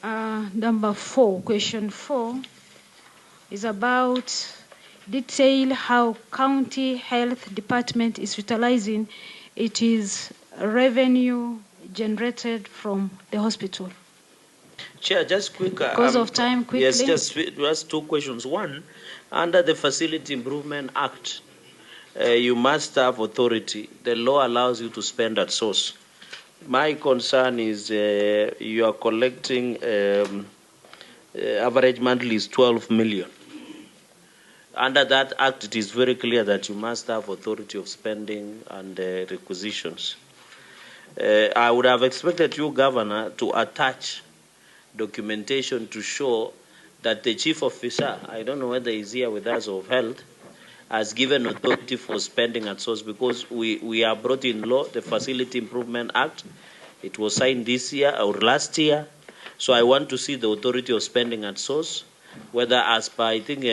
Number 4, question 4 is about detail how county health department is utilizing its revenue generated from the hospital. Chair, just quick. Because of time, quickly. Yes, just 2 questions. One, under the Facility Improvement Act, you must have authority. The law allows you to spend at source. My concern is you are collecting average monthly is 12 million. Under that act, it is very clear that you must have authority of spending and requisitions. I would have expected you, Governor, to attach documentation to show that the chief officer, I don't know whether he's here with us, of health, has given authority for spending at source, because we have brought in law the Facility Improvement Act. It was signed this year or last year. So I want to see the authority of spending at source, whether as per, I think,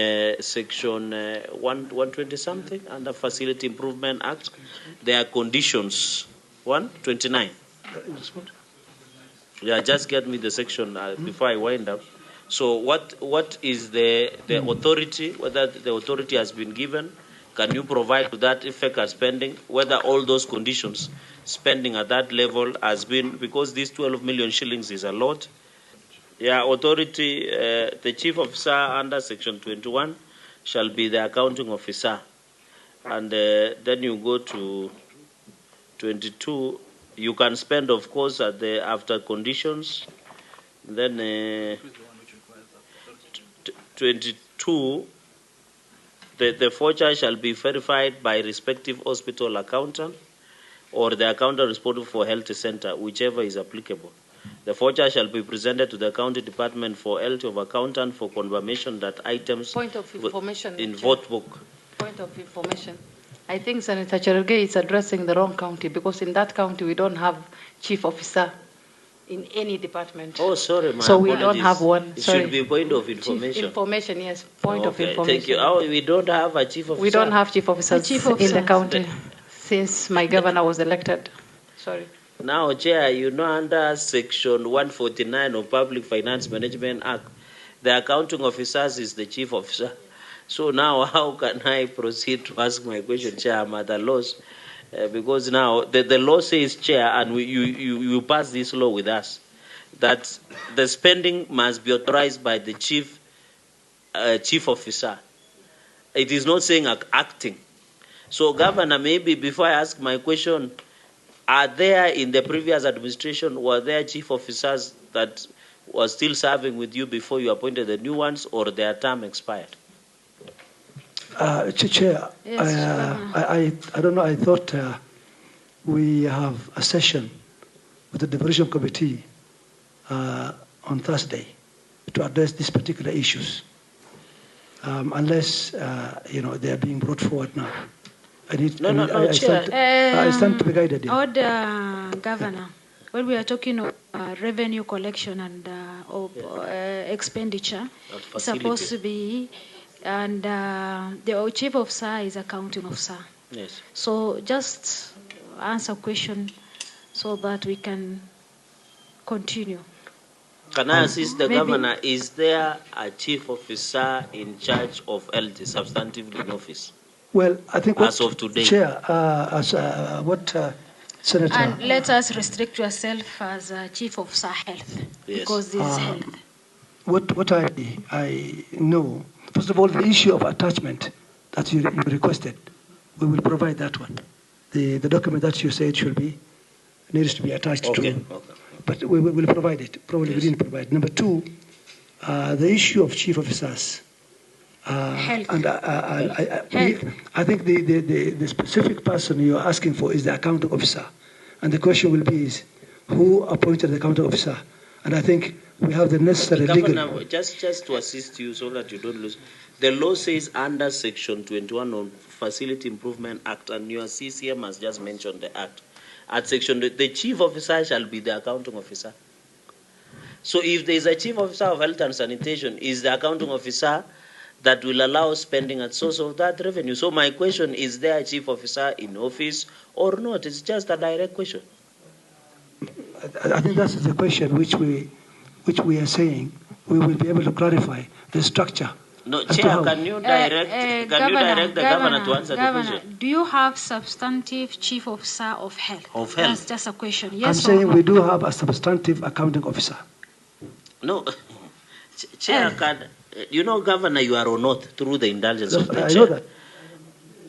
section 120 something under Facility Improvement Act, there are conditions. 129. Yeah, just get me the section before I wind up. So what is the authority, whether the authority has been given? Can you provide to that effect as spending, whether all those conditions, spending at that level has been, because these 12 million shillings is a lot. Yeah, authority, the chief officer under section 21 shall be the accounting officer. And then you go to 22, you can spend, of course, at the after conditions. Then 22, the voucher shall be verified by respective hospital accountant or the accountant responsible for health center, whichever is applicable. The voucher shall be presented to the county department for health of accountant for confirmation that items Point of information in vote book. Point of information. I think Senator Cherargei is addressing the wrong county, because in that county we don't have chief officer in any department. Oh, sorry, my So apologies. we don't have one. It Sorry. should be point of information. Chief information, yes. Point of Okay, information. thank you. Oh, we don't have a chief officer. We don't have chief officers in the county since my governor was elected. Sorry. Now, Chair, you know, under Section 149 of Public Finance Management Act, the accounting officers is the chief officer. So now, how can I proceed to ask my question, Chair? I'm at a loss, because now the law says, Chair, and you pass this law with us, that the spending must be authorized by the chief officer. It is not saying acting. So, Governor, maybe before I ask my question, are there in the previous administration, were there chief officers that were still serving with you before you appointed the new ones, or their term expired? Chair, Yes, I don't know, I thought we have a session with the Devolution Committee on Thursday to address these particular issues, unless, they are being brought forward now. I stand to be guided. Yeah. Order, Governor, when we are talking of revenue collection and of expenditure, it's supposed to be, and the chief officer is accounting officer. Yes. So just answer question so that we can continue. Can I assist the Governor? Is there a chief officer in charge of health substantively in office? Well, I think as of today, Chair, Senator. And let us restrict yourself as a chief officer health, yes, because this is health. What I know, first of all, the issue of attachment that you requested, we will provide that one. The document that you said needs to be attached to. Okay. But we will provide it. Probably we didn't provide. Number two, the issue of chief officers. Health. And I think the specific person you're asking for is the accounting officer. And the question will be is, who appointed the accounting officer? And I think we have the necessary Governor, legal... just to assist you so that you don't lose. The law says under Section 21 of Facility Improvement Act, and your CCM has just mentioned the act. At Section, the chief officer shall be the accounting officer. So if there is a chief officer of health and sanitation, is the accounting officer that will allow spending at source of that revenue. So my question, is there a chief officer in office or not? It's just a direct question. I think that's the question which we which we are saying, we will be able to clarify the structure. No, Chair, can you direct the governor to answer the question? Do you have substantive chief officer of health? Of health? That's just a question. I'm Yes saying or no? we do have a substantive accounting officer. No, Chair, you know, Governor, you are on oath through the indulgence of the Chair. I know that.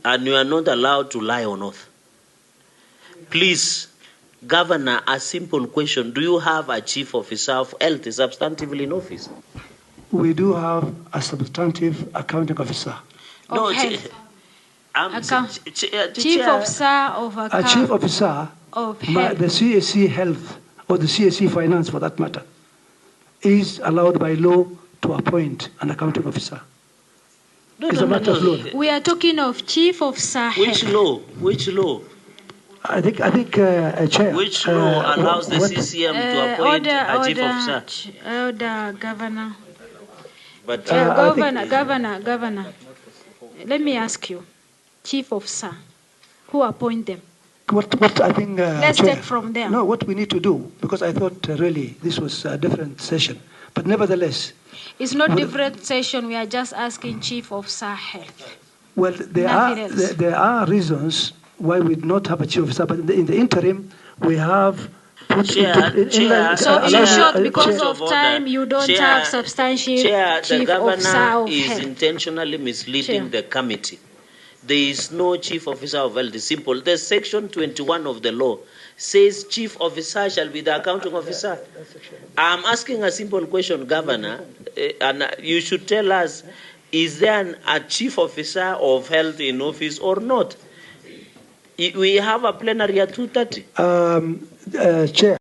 And you are not allowed to lie on oath. Please, Governor, a simple question. Do you have a chief officer of health substantively in office? We do have a substantive accounting officer. No, health. Chief officer of a chief officer of health. The CAC health, or the CAC finance for that matter, is allowed by law to appoint an accounting officer. It's a matter of law. We are talking of chief officer Which health. law? Which law? I think Chair. Which law allows the CCM to appoint a chief officer? Order, Governor. But Governor, let me ask you, chief officer, who appoint them? What I think. Let's Chair, take from there. No, what we need to do, because I thought really this was a different session, but nevertheless. It's not different session. We are just asking chief officer health. Well, there are reasons why we do not have a chief officer, but in the interim, we have. In short, because of time, you don't have substantial chief officer of health. The governor is intentionally misleading the committee. There is no chief officer of health. It's simple. The section 21 of the law says chief officer shall be the accounting officer. I'm asking a simple question, Governor, and you should tell us, is there a chief officer of health in office or not? We have a plenary at 2:30. Chair.